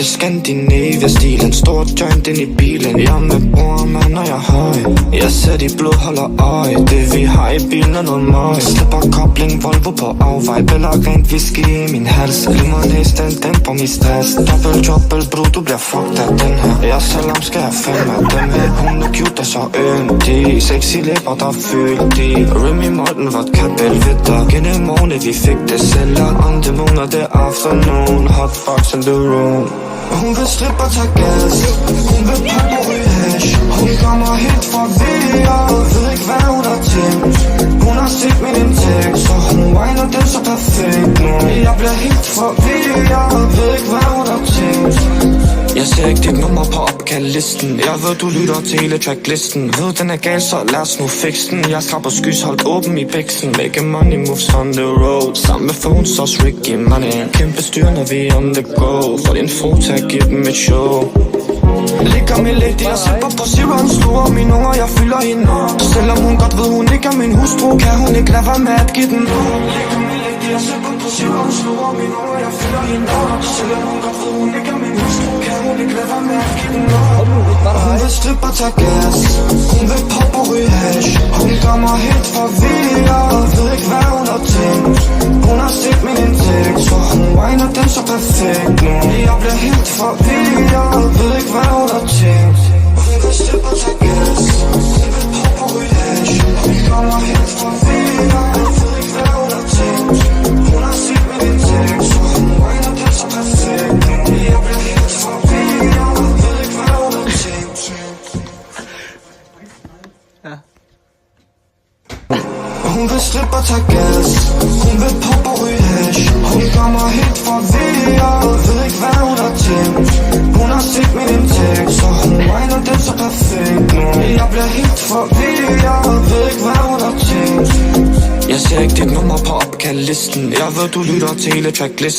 det Scandinavia-stil. En stor joint ind i bilen. Jeg er med bror, mand, og jeg er høj. Jeg ser de blod holder øje. Det vi har i bilen er noget møg. Slipper kobling, Volvo på afvej. Bæller rent whisky i min hals. Limonade, den på min stress. Dobbelt, bro, du bliver fucked af den her. Jeg salam skal have 5 af dem her. Hun er cute og så yndig. Sexy læber, der fyldig. Remy Martin, vodka, Belvedere. Gennem morgen, vi fik det selv. On the moon og det afternoon. Hot box in the room. Hun vil strippe og tage gas. Hun vil pakke og ryge hash. Hun kommer helt fra VR. Ved ikke hvad hun har tænkt. Hun har set min indtægt, så hun whiner den så perfekt nu. Jeg bliver helt fra VR. Ved ikke hvad hun har tænkt. Jeg ser ikke dit nummer på opkaldlisten. Jeg ved du lytter til hele tracklisten. Ved den er gal, så lad os nu fix den. Jeg skrabber skys, holdt åben i biksen. Making money moves on the road. Sammen med phones, også Ricky Money. Kæmpe styr, når vi on the go. For din fota, giv dem et show. Ligger min lady og sipper på Siron. Sluger mine unger, jeg fylder hende op. Selvom hun godt ved, hun ikke er min hustru, kan hun ikke lade være med at give den op. Ligger min lady og sipper på Siron. Sluger mine unger, jeg fylder hende op. Selvom hun godt ved, hun ikke er min hustru, kan hun ikke lade være med at give den op. Hun vil strippe og tage gas. Hun vil pop og ryge hash. Hun kommer helt fra VR. Ved ikke hvad hun har tænkt. Hun har set min indtægt, så hun whiner den så perfekt nu. Jeg bliver helt fra VR. Ved ikke hvad hun har tænkt. Hun vil strippe og tage gas. Hun vil pop og ryge hash. Hun kommer helt fra VR. Ved ikke hvad hun har tænkt. Hun har set min indtægt, så hun whiner den så perfekt nu. Jeg bliver helt fra VR. Ved ikke hvad hun har tænkt. Ja. Hun vil strippe og tage gas. Hun vil pop og ryge hash. Hun kommer helt fra VR. Ved ikke hvad hun har tænkt. Hun har set min indtægt, så hun whiner den så perfekt nu. Jeg bliver helt fra VR. Ved ikke hvad hun har tænkt. Jeg ser ikke dit nummer på opkaldlisten. Jeg ved du lytter til hele tracklisten.